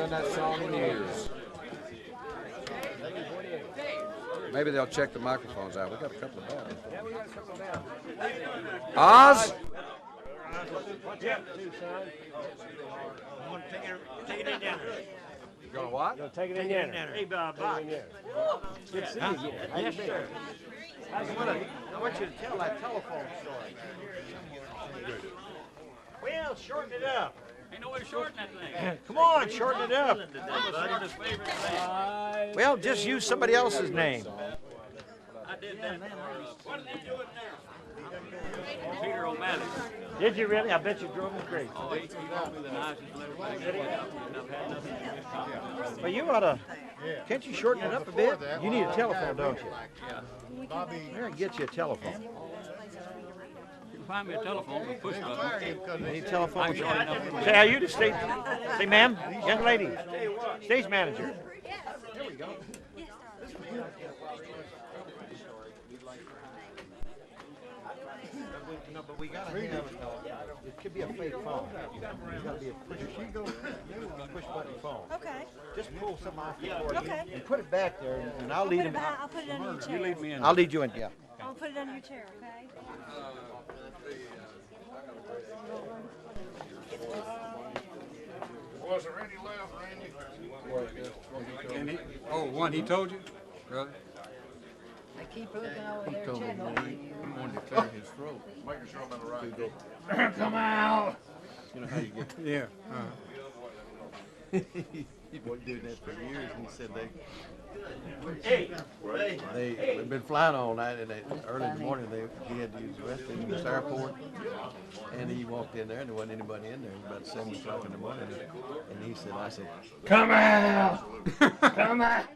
done that song in years. Maybe they'll check the microphones out. We got a couple of down. Oz? Take it in down. You gonna what? Take it in there. Hey, Bob. Good to see you again. How you been? Sir. I want you to tell that telephone story. Well, shorten it up. Ain't no way to shorten that thing. Come on, shorten it up. I'm the shortest favorite thing. Well, just use somebody else's name. I did that for, what did they do it now? Peter O'Malley. Did you really? I bet you drove him crazy. Oh, he called me the nicest and everybody got it out, and I've had nothing but good compliments. Well, you ought to. Can't you shorten it up a bit? You need a telephone, don't you? Yeah. Here, get you a telephone. You can find me a telephone with a push button. You need a telephone. I'm short enough for Say how you to state. Say, ma'am, young lady, stage manager. No, but we gotta have it could be a fake phone. It's gotta be a push button phone. Okay. Just pull some off the board Okay. and put it back there, and I'll lead him. I'll put it under your chair. You leave me in. I'll lead you in. Yeah. I'll put it under your chair, okay? Was there any left, Randy? One he told you? Really? I keep looking over there, checking on you. He wanted to clear his throat. Making sure I'm in the right. Come out. You know how you get. Yeah. He'd been doing that for years, and he said They've been flying all night, and early in the morning he had to use the restroom in this airport, and he walked in there, and there wasn't anybody in there. It was about 7 o'clock in the morning, and he said, "I said, Come out. Come out.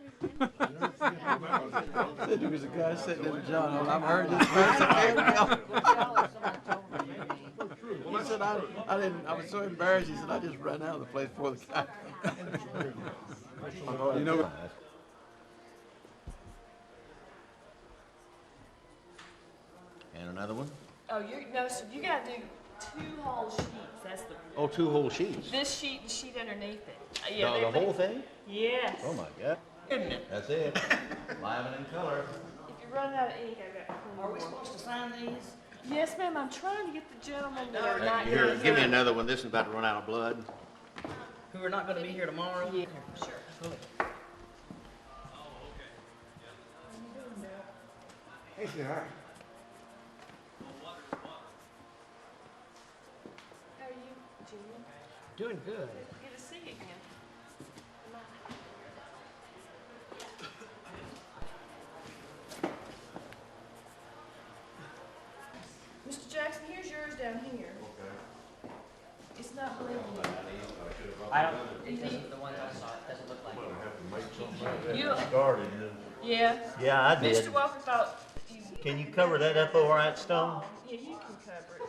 there was a guy sitting in the John Hall. I've heard this person. He said, I was so embarrassed. He said, I just ran out of the place before the guy. You know, And another one? Oh, so you gotta do 2 whole sheets. That's the Oh, 2 whole sheets. this sheet and the sheet underneath it. The whole thing? Yes. Oh my God. That's it. Live and in color. If you're running out of ink, I got. Are we supposed to sign these? Yes, ma'am. I'm trying to get the gentleman that are not Here, here. give me another one. This is about to run out of blood. Who are not gonna be here tomorrow? Yeah, sure. Hey, sweetheart. How are you, Junior? Doing good. Good to see you again. Mr. Jackson, here's yours down here. It's not believable. I don't, it doesn't, the ones I saw, it doesn't look like it. You, Started. yeah. Yeah, I did. Mr. Walker thought you. Can you cover that up all right, Stone? Yeah, you can cover it.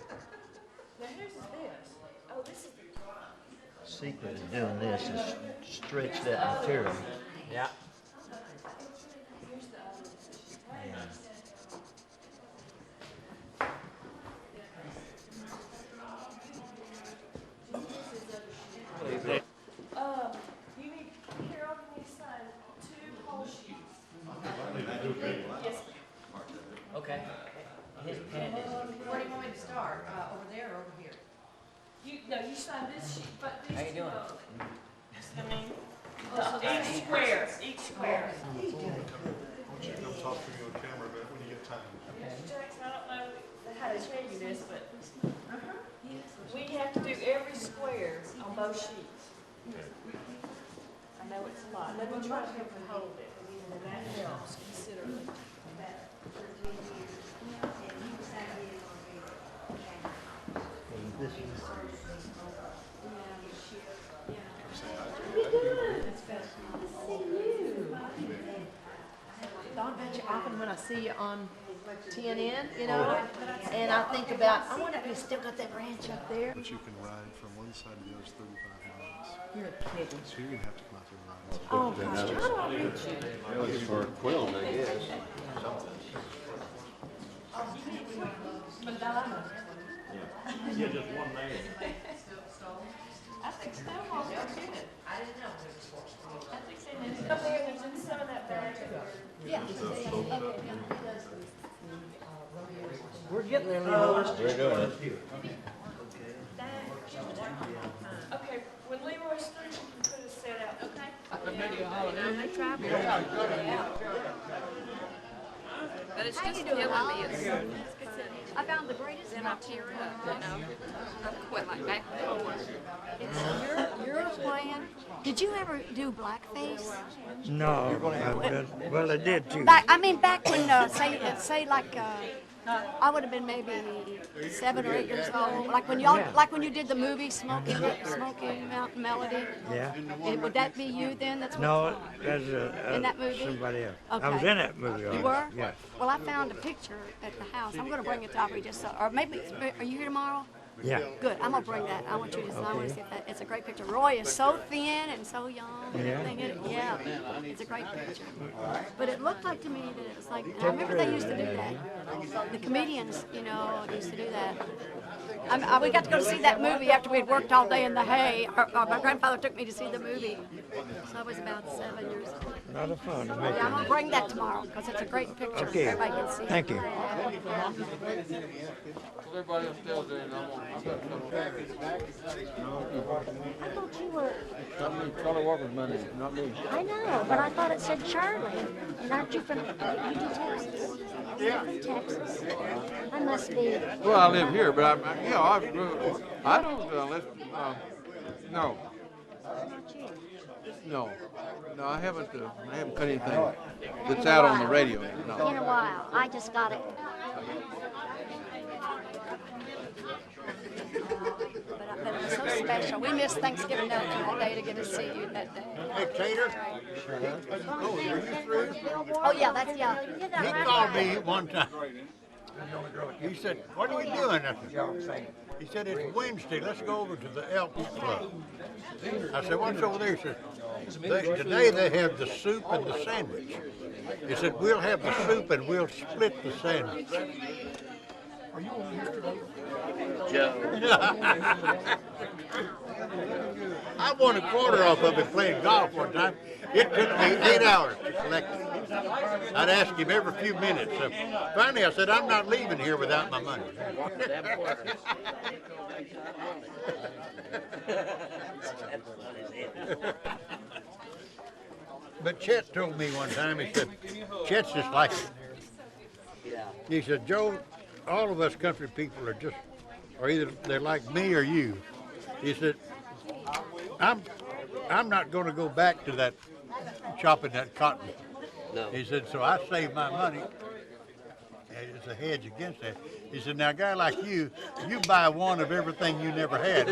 Now here's this. Oh, this is the. Secret of doing this is stretch that material. Yeah. You need, Carol, you need to sign 2 whole sheets. Yes, ma'am. Okay. His pen is, Where do you want me to start? Over there or over here? You sign this sheet, but these How you two doing? only. I mean, each square, each square. I want you to come talk to me on camera about when you get time. Mr. Jackson, I don't know how to tell you this, but we have to do every square on both sheets. I know it's a lot. Let me try to help you hold it, and that helps considerably. This is Thought about you often when I see you on TNN, you know, and I think about, I wonder if you still got that ranch up there. But you can ride from one side to the other 35 miles. You're kidding. So you're gonna have to come out there and ride. Oh, gosh, how do I reach you? it's for quilting, I guess. I think Stonewall's good. Come here, there's in some of that bag. Yeah. We're getting there, Leroy. Okay, when Leroy's through, you can put a set out. Okay. But it's just killing me. I found the greatest. Then I tear up, you know. I quit like back before. You're playing. Did you ever do blackface? No, well, I did too. Back when, say like, I would have been maybe 7 or 8 years old. Like when you did the movie Smoky Mountain Melody. Yeah. Would that be you then? That's what No, that's in that movie? somebody else. Okay. I was in that movie. You were? Yes. Well, I found a picture at the house. I'm going to bring it to Aubrey just so, or maybe, are you here tomorrow? Yeah. Good. I'm gonna bring that. I want you to. I want to see if that. It's a great picture. Roy is so thin and so young. And everything. Yeah. It's a great picture. But it looked like to me that it was like. I remember they used to do that. The comedians, you know, used to do that. We got to go see that movie after we had worked all day in the hay. My grandfather took me to see the movie. So I was about 7 years old. A lot of fun. Yeah, I'm gonna bring that tomorrow because it's a great picture. Okay. Everybody can see. Thank you. Everybody else still doing, I thought you were. Charlie Walker's money, not me. I know, but I thought it said Charlie. And aren't you from? You do Texas? You're from Texas. I must be. Well, I live here, but I don't, no. No, I haven't cut anything that's out on the radio. In No. a while. I just got it. But it was so special. We missed Thanksgiving that day to get to see you that day. Hey, Tater. Oh, are you through? Oh yeah, that's yeah. He called me one time. He said, "What are you doing?" He said, "It's Wednesday. Let's go over to the Elks Club." I said, "What's over there?" He said, "Today they have the soup and the sandwich." He said, "We'll have the soup and we'll split the sandwich." Are you over here today? Joe. I won a quarter off of it playing golf one time. It took me 8 hours to collect it. I'd ask him every few minutes. Finally, I said, "I'm not leaving here without my money." But Chet told me one time, he said, Chet's just like it. He said, "Joe, all of us country people are just, or either they're like me or you." He said, I'm not going to go back to that chopping that cotton." No. He said, "So I save my money. It's a hedge against that." He said, "Now, a guy like you buy one of everything you never had."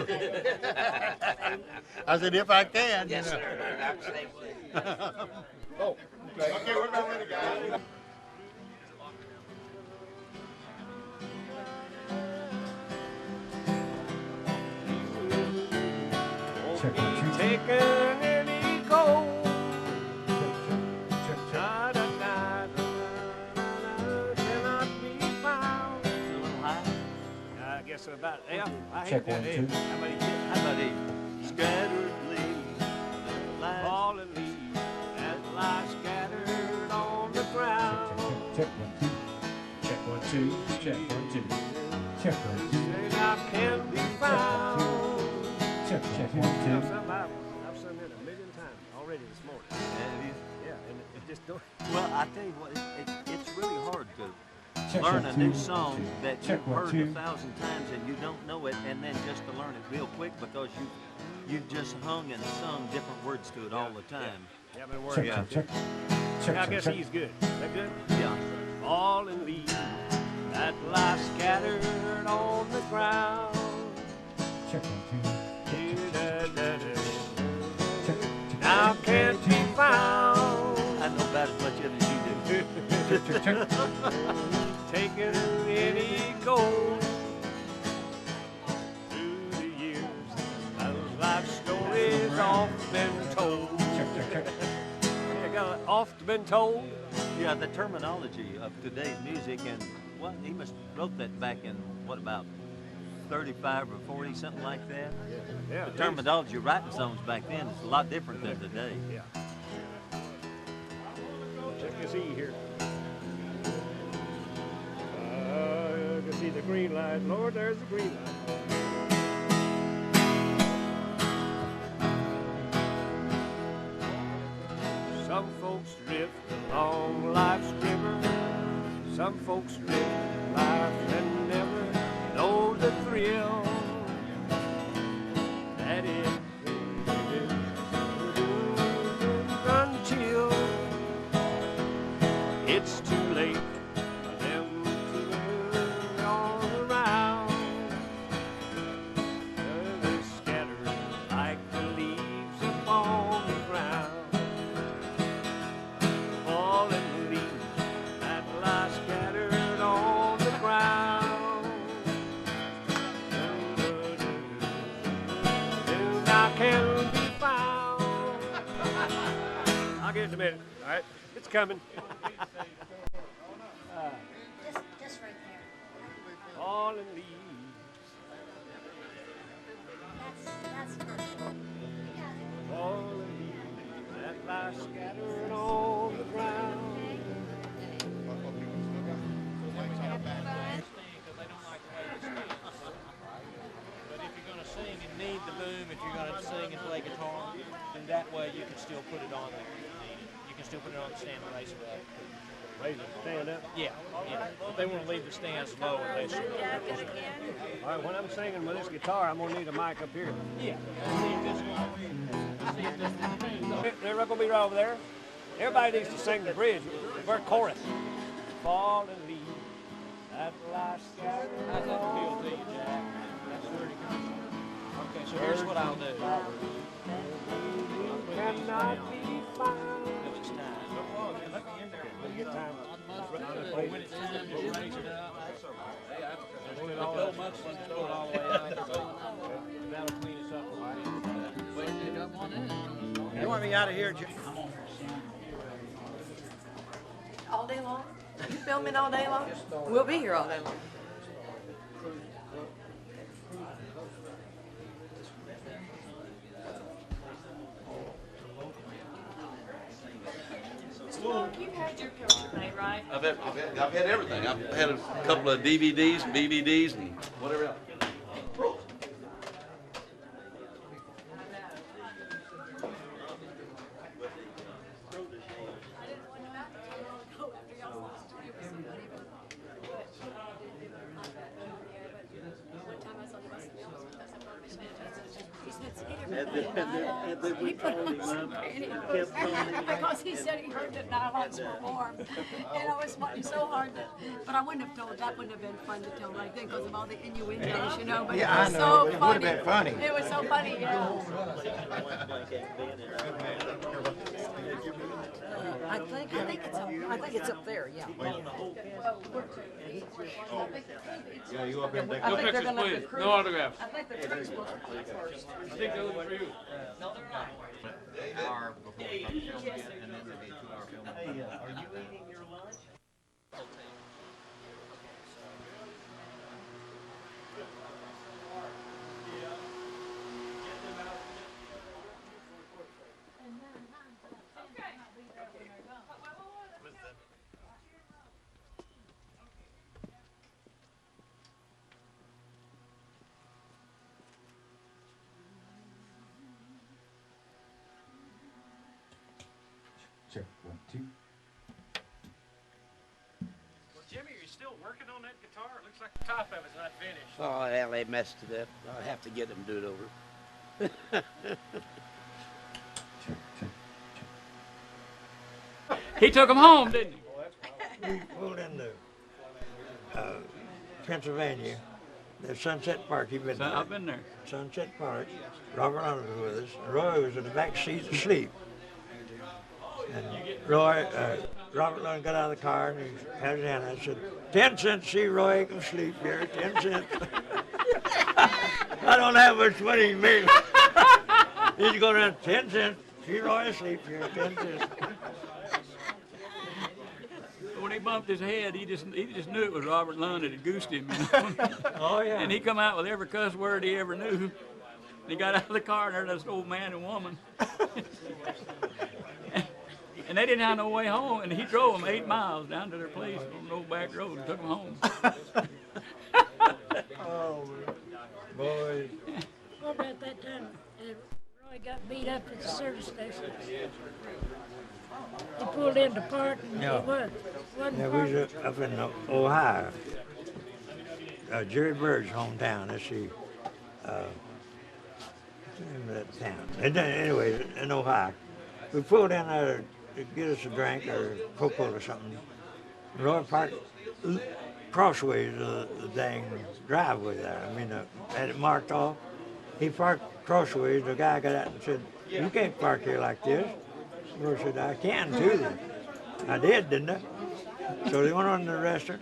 I said, "If I can." Yes, sir. Oh, okay, we're not ready, guys. Taken any gold. Cannot be found. It's a little high. I guess about F. I hate that F. How about E? Scattered leaves, fallen leaves, that lie scattered on the ground. Check 1 2. Check 1 2. Check 1 2. Say I can be found. Check 1 2. I've sung it 1,000,000 times already this morning. Yeah, and it just don't. Well, I tell you what, it's really hard to Check learn 1 a 2. new song that Check you've 1 heard 2. 1,000 times and you don't know it, and then just to learn it real quick because you've just hung and sung different words to it all the time. Yeah, I've been working. Check. I guess he's good. Is that good? Yeah. Fallen leaves that lie scattered on the ground. Check 1 Now can't be found. I know about as much of it as you do. Taking any gold through the years. Those life stories often told. Often been told. Yeah, the terminology of today's music, and what he must wrote that back in what about 35 or 40, something like that. Yeah. The terminology of writing songs back then is a lot different than today. Yeah. Check this E here. You can see the green light. Lord, there's the green light. Some folks drift along life's river. Some folks drift life and never know the thrill that is until it's too late for them to look all around. They're scattered like the leaves upon the ground. Fallen leaves that lie scattered on the ground. And I can be found. I'll get it in a minute. All right, it's coming. Just right there. Fallen leaves. That's perfect. Fallen leaves that lie scattered on the ground. But if you're going to sing and need the boom, if you're going to sing and play guitar, then that way you can still put it on there if you need it. You can still put it on the stand and raise it up. Raise it, stand up. Yeah, yeah. But they want to leave the stands low and they should. All right, when I'm singing with this guitar, I'm gonna need a mic up here. Yeah. See if this one. See if this one. They're not gonna be right over there. Everybody needs to sing the bridge. We're chorus. Fallen leaves that lie scattered. How's that feel to you, Jack? That's pretty good. Okay, so here's what I'll do. Cannot be found. If it's time. When you get time. When it's time, we'll raise it up. If it go much, you can throw it all the way out. That'll clean us up. You want me out of here, Jim? All day long? You filming all day long? We'll be here all day long. You've had your picture made, right? I've had everything. I've had a couple of DVDs and BVDs and whatever else. He put on some panties because he said he heard that nylons were warm. And I was wanting so hard to, but I wouldn't have told, that wouldn't have been fun to tell right then because of all the innuendos, you know, but Yeah, it was I know. so It funny. would have been funny. It was so funny, yeah. I think it's up there, yeah. Yeah, you up here and take I think they're gonna let the crew. No autographs. I think the crew's supposed to play first. I think they're looking for you. Hour before we film it, and then there'll be a 2-hour film. Are you eating your lunch? Check 1, 2. Well, Jimmy, are you still working on that guitar? It looks like the top of it's not finished. Oh, hell, they messed it up. I'll have to get them to do it over. He took him home, didn't he? We pulled into Pennsylvania, the Sunset Park. You've been there. I've been there. Sunset Park. Robert Arnold was with us. Roy was in the back seat asleep. And Robert Lund got out of the car and he had his hand. I said, 10 cents, see Roy can sleep here, 10 cents. I don't have much money, maybe. He's going around, 10 cents, see Roy asleep here, 10 cents. when he bumped his head, he just knew it was Robert Lund that had goosed him. You know? Oh, yeah. And he come out with every cuss word he ever knew. And he got out of the car, and there was this old man and woman. And they didn't have no way home, and he drove them 8 miles down to their place on the old back road and took them home. Oh, boy. What about that time Roy got beat up at the service station? He pulled into part and Yeah. he wasn't Yeah, we parked. was up in Ohio. Jerry Bird's hometown. Let's see. What's the name of that town? Anyway, in Ohio. We pulled in there to get us a drink or cocoa or something. Roy parked crossways of the dang driveway there. I mean, had it marked off. He parked crossways. The guy got out and said, "You can't park here like this." Roy said, "I can too." I did, didn't I? So they went on to the restaurant,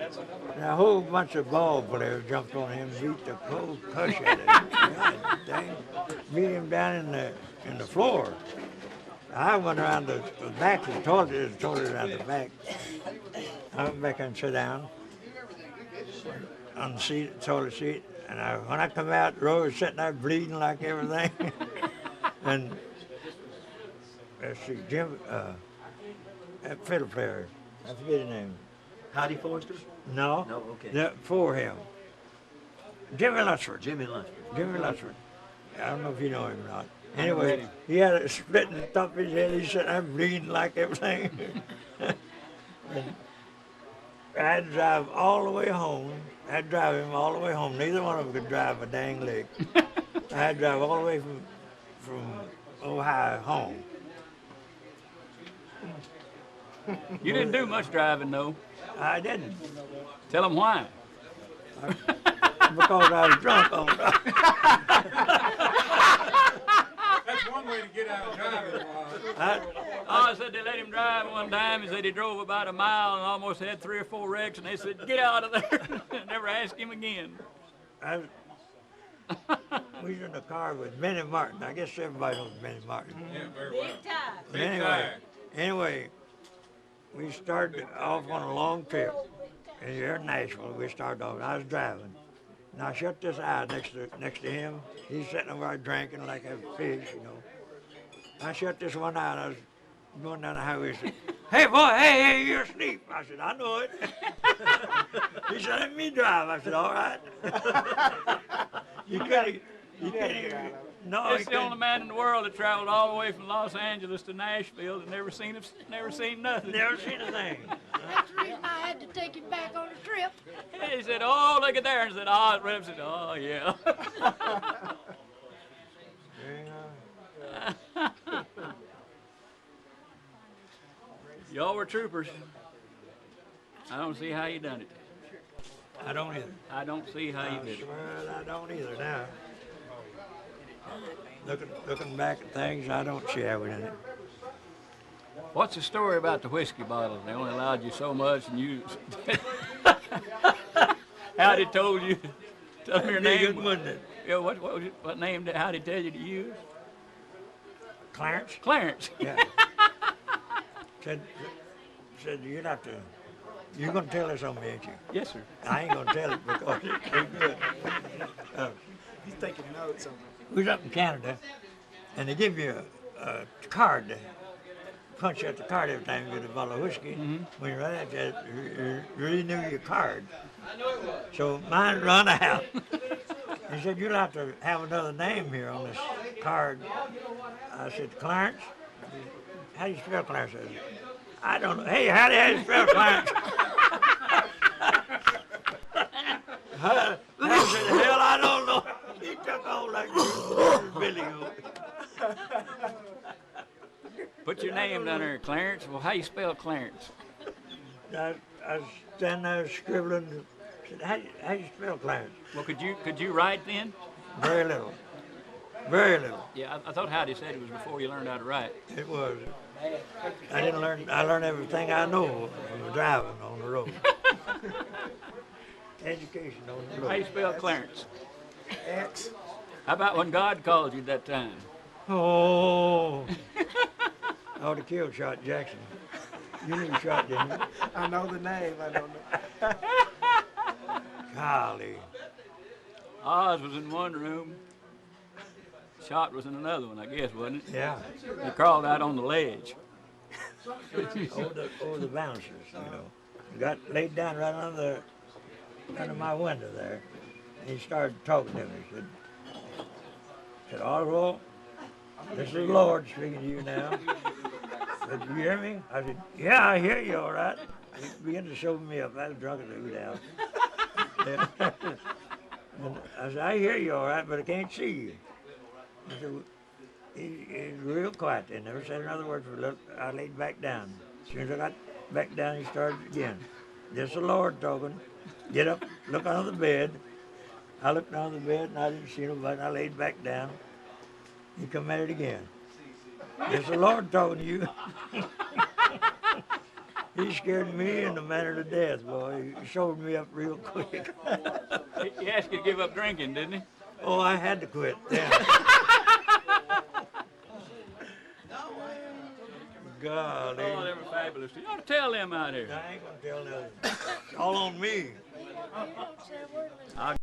and a whole bunch of ball players jumped on him, beat the whole cuss out of him. God dang, beat him down in the floor. I went around the back of the toilet, there's a toilet around the back. I went back and sat down on the seat, toilet seat, and when I come out, Roy was sitting there bleeding like everything. And let's see, Jim, that fiddle player, I forget his name. Howdy Foster? No. No, okay. For him. Jimmy Lunsford. Jimmy Lunsford. Jimmy Lunsford. I don't know if you know him or not. Anyway, he had a split in the top of his head. He's sitting there bleeding like everything. And I had to drive all the way home. I had to drive him all the way home. Neither one of them could drive a dang leg. I had to drive all the way from Ohio home. You didn't do much driving, though. I didn't. Tell them why. Because I was drunk all the time. That's one way to get out of driving. I said they let him drive one time. He said he drove about a mile and almost had 3 or 4 wrecks, and they said, "Get out of there." Never asked him again. We was in the car with Benny Martin. I guess everybody knows Benny Martin. Yeah, very well. But anyway, we started off on a long trip. And here in Nashville, we started off. I was driving. And I shut this eye next to him. He's sitting over there drinking like a fish, you know. I shut this one eye and I was going down the highway. He said, "Hey, boy, hey, you're asleep." I said, "I know it." He said, "Let me drive." I said, "All right." You can't no, It's the only man in the world that traveled all the way from Los Angeles to Nashville and never seen nothing. Never seen a thing. That's the reason I had to take him back on the trip. He said, "Oh, look at there." And said, "Oh," Reb said, "Oh, yeah." Y'all were troopers. I don't see how you done it. I don't either. I don't see how you did it. Well, I don't either now. Looking back at things, I don't see how we done it. What's the story about the whiskey bottles? They only allowed you so much, and you. Howdy told you. Tell them your That'd be name. good, wouldn't it? Yeah, what name did Howdy tell you to use? Clarence? Clarence. Yeah. said you're not to. You're gonna tell us on me, ain't you? Yes, sir. I ain't gonna tell it because it's too good. He's taking notes on We was up in Canada, and they give you a card to punch out the card every time you get a bottle of whiskey. When you run out, you renew your card. So mine run out. He said, "You'll have to have another name here on this card." I said, "Clarence?" "How do you spell Clarence?" I said, "I don't know." "Hey, how do you spell Clarence?" I said, "Hell, I don't know." He took off like Billy Goat. Put your name down there, Clarence. Well, how you spell Clarence? I was standing there scribbling. Said, how you spell Clarence?" Well, could you write then? Very little. Very little. Yeah, I thought Howdy said it was before you learned how to write. It was. I didn't learn. I learned everything I know from driving on the road. Education on the road. How you spell Clarence? X. How about when God called you that time? Oh. I would have killed Shot Jackson. You knew Shot, didn't you? I know the name, I don't know. Golly. Oz was in one room. Shot was in another one, I guess, wasn't it? Yeah. He crawled out on the ledge. over the bouncers, you know. Got laid down right under my window there. And he started talking to me. He said, Oswald, this is the Lord speaking to you now. Said, you hear me? I said, yeah, I hear you all right. He began to show me up. I was drunk as a hoot owl. And I said, I hear you all right, but I can't see you. He said, he's real quiet. They never said another word for a little. I laid back down. As soon as I got back down, he started again. This is the Lord talking. Get up, look under the bed. I looked under the bed and I didn't see nobody. I laid back down. He come at it again. This is the Lord talking to you. He scared me and the man to death, boy. He showed me up real quick. He asked you to give up drinking, didn't he? Oh, I had to quit. Yeah. Golly. Oh, they were fabulous. You ought to tell them out here. I ain't gonna tell them. It's all on me. I'll